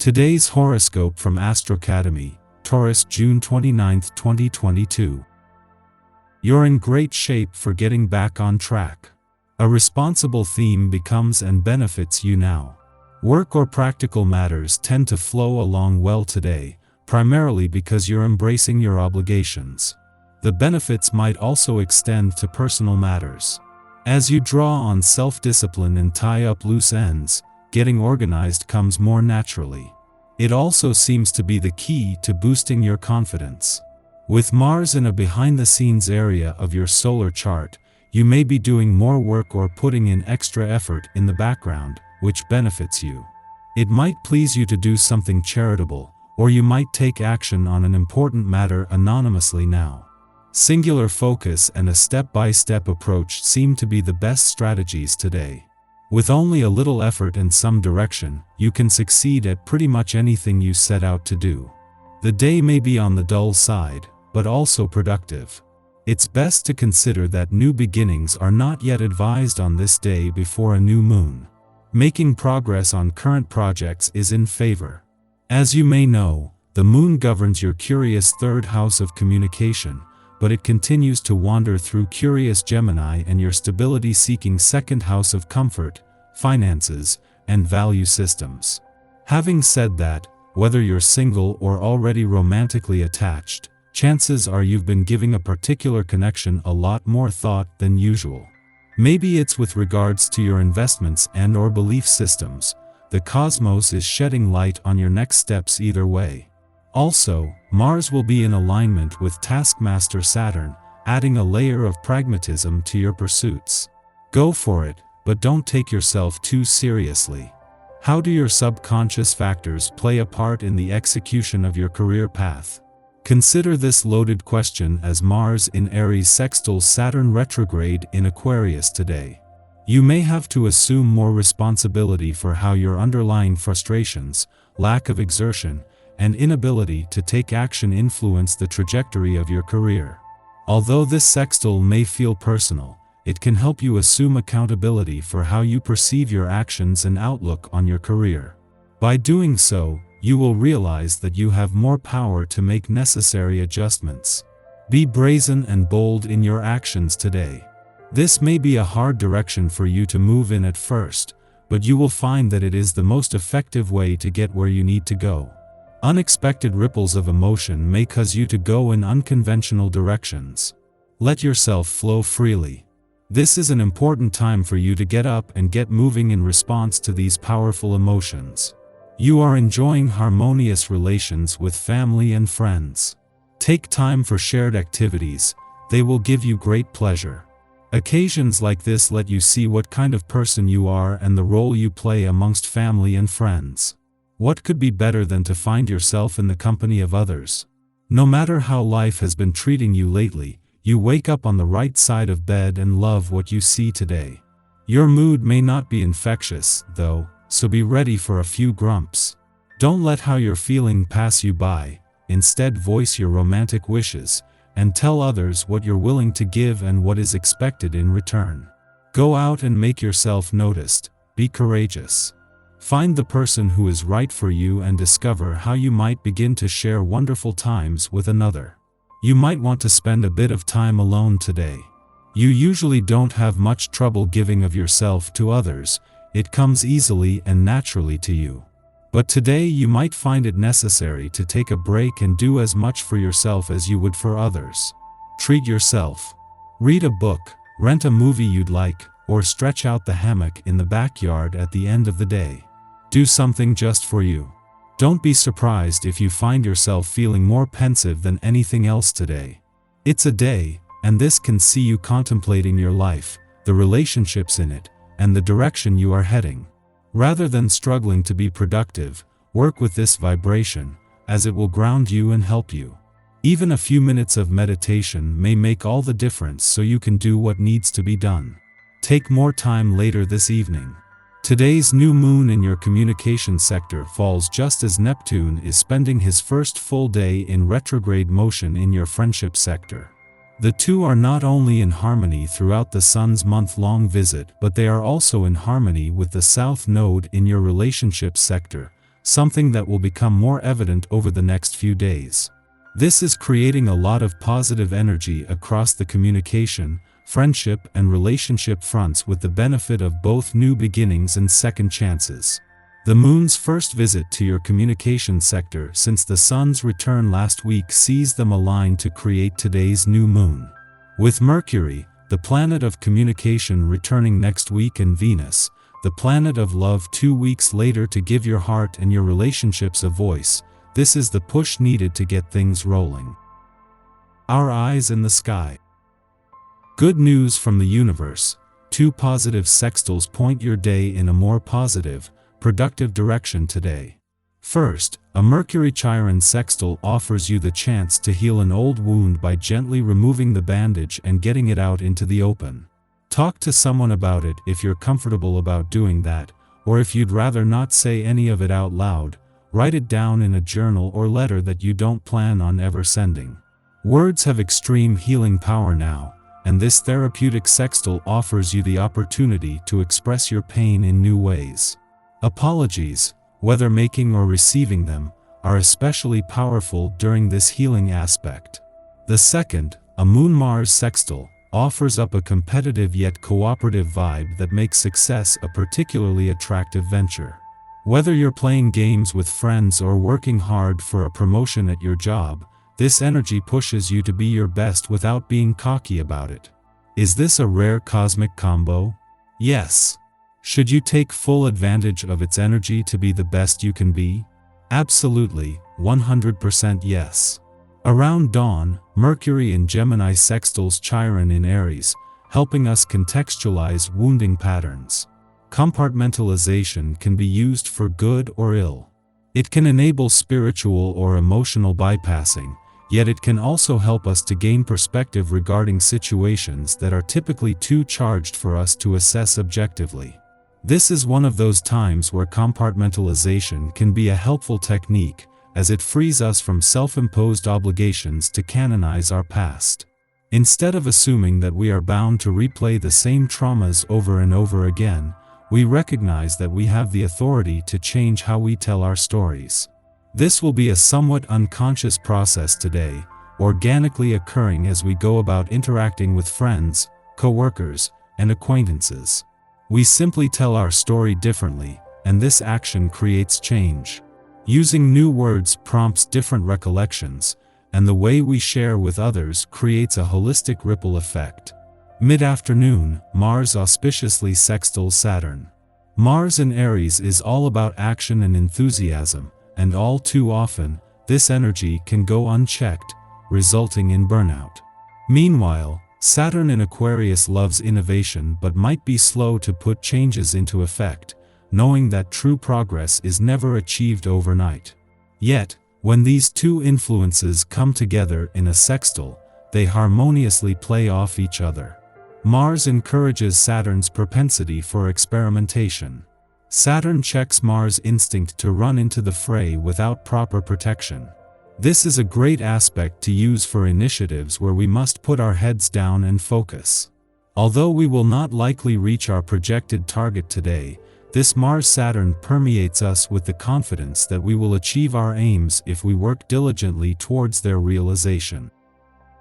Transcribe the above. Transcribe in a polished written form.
Today's horoscope from Astrocademy, Taurus, June 29, 2022. You're in great shape for getting back on track. A responsible theme becomes and benefits you now. Work or practical matters tend to flow along well today, primarily because you're embracing your obligations. The benefits might also extend to personal matters. As you draw on self-discipline and tie up loose ends, getting organized comes more naturally. It also seems to be the key to boosting your confidence. With Mars in a behind-the-scenes area of your solar chart, you may be doing more work or putting in extra effort in the background, which benefits you. It might please you to do something charitable, or you might take action on an important matter anonymously now. Singular focus and a step-by-step approach seem to be the best strategies today. With only a little effort and some direction, you can succeed at pretty much anything you set out to do. The day may be on the dull side, but also productive. It's best to consider that new beginnings are not yet advised on this day before a new moon. Making progress on current projects is in favor. As you may know, the moon governs your curious third house of communication, but it continues to wander through curious Gemini and your stability-seeking second house of comfort, finances, and value systems. Having said that, whether you're single or already romantically attached, chances are you've been giving a particular connection a lot more thought than usual. Maybe it's with regards to your investments and/or belief systems. The cosmos is shedding light on your next steps either way. Also, Mars will be in alignment with taskmaster Saturn, adding a layer of pragmatism to your pursuits. Go for it, but don't take yourself too seriously. How do your subconscious factors play a part in the execution of your career path? Consider this loaded question as Mars in Aries sextiles Saturn retrograde in Aquarius today. You may have to assume more responsibility for how your underlying frustrations, lack of exertion, and inability to take action influence the trajectory of your career. Although this sextile may feel personal, it can help you assume accountability for how you perceive your actions and outlook on your career. By doing so, you will realize that you have more power to make necessary adjustments. Be brazen and bold in your actions today. This may be a hard direction for you to move in at first, but you will find that it is the most effective way to get where you need to go. Unexpected ripples of emotion may cause you to go in unconventional directions. Let yourself flow freely. This is an important time for you to get up and get moving in response to these powerful emotions. You are enjoying harmonious relations with family and friends. Take time for shared activities, they will give you great pleasure. Occasions like this let you see what kind of person you are and the role you play amongst family and friends. What could be better than to find yourself in the company of others? No matter how life has been treating you lately, you wake up on the right side of bed and love what you see today. Your mood may not be infectious, though, so be ready for a few grumps. Don't let how you're feeling pass you by, instead voice your romantic wishes, and tell others what you're willing to give and what is expected in return. Go out and make yourself noticed, be courageous. Find the person who is right for you and discover how you might begin to share wonderful times with another. You might want to spend a bit of time alone today. You usually don't have much trouble giving of yourself to others, it comes easily and naturally to you. But today you might find it necessary to take a break and do as much for yourself as you would for others. Treat yourself. Read a book, rent a movie you'd like, or stretch out the hammock in the backyard at the end of the day. Do something just for you. Don't be surprised if you find yourself feeling more pensive than anything else today. It's a day, and this can see you contemplating your life, the relationships in it, and the direction you are heading. Rather than struggling to be productive, work with this vibration, as it will ground you and help you. Even a few minutes of meditation may make all the difference so you can do what needs to be done. Take more time later this evening. Today's new moon in your communication sector falls just as Neptune is spending his first full day in retrograde motion in your friendship sector. The two are not only in harmony throughout the sun's month-long visit, but they are also in harmony with the south node in your relationship sector, something that will become more evident over the next few days. This is creating a lot of positive energy across the communication, friendship, and relationship fronts, with the benefit of both new beginnings and second chances. The moon's first visit to your communication sector since the sun's return last week sees them align to create today's new moon. With Mercury, the planet of communication, returning next week, and Venus, the planet of love, 2 weeks later, to give your heart and your relationships a voice, this is the push needed to get things rolling. Our eyes in the sky. Good news from the universe. 2 positive sextiles point your day in a more positive, productive direction today. First, a Mercury-Chiron sextile offers you the chance to heal an old wound by gently removing the bandage and getting it out into the open. Talk to someone about it if you're comfortable about doing that, or if you'd rather not say any of it out loud, write it down in a journal or letter that you don't plan on ever sending. Words have extreme healing power now, and this therapeutic sextile offers you the opportunity to express your pain in new ways. Apologies, whether making or receiving them, are especially powerful during this healing aspect. The second, a Moon-Mars sextile, offers up a competitive yet cooperative vibe that makes success a particularly attractive venture. Whether you're playing games with friends or working hard for a promotion at your job, this energy pushes you to be your best without being cocky about it. Is this a rare cosmic combo? Yes. Should you take full advantage of its energy to be the best you can be? Absolutely, 100% yes. Around dawn, Mercury in Gemini sextiles Chiron in Aries, helping us contextualize wounding patterns. Compartmentalization can be used for good or ill. It can enable spiritual or emotional bypassing, yet it can also help us to gain perspective regarding situations that are typically too charged for us to assess objectively. This is one of those times where compartmentalization can be a helpful technique, as it frees us from self-imposed obligations to canonize our past. Instead of assuming that we are bound to replay the same traumas over and over again, we recognize that we have the authority to change how we tell our stories. This will be a somewhat unconscious process today, organically occurring as we go about interacting with friends, coworkers, and acquaintances. We simply tell our story differently, and this action creates change. Using new words prompts different recollections, and the way we share with others creates a holistic ripple effect. Mid-afternoon, Mars auspiciously sextiles Saturn. Mars in Aries is all about action and enthusiasm, and all too often, this energy can go unchecked, resulting in burnout. Meanwhile, Saturn in Aquarius loves innovation but might be slow to put changes into effect, knowing that true progress is never achieved overnight. Yet, when these two influences come together in a sextile, they harmoniously play off each other. Mars encourages Saturn's propensity for experimentation. Saturn checks Mars' instinct to run into the fray without proper protection. This is a great aspect to use for initiatives where we must put our heads down and focus. Although we will not likely reach our projected target today, this Mars-Saturn permeates us with the confidence that we will achieve our aims if we work diligently towards their realization.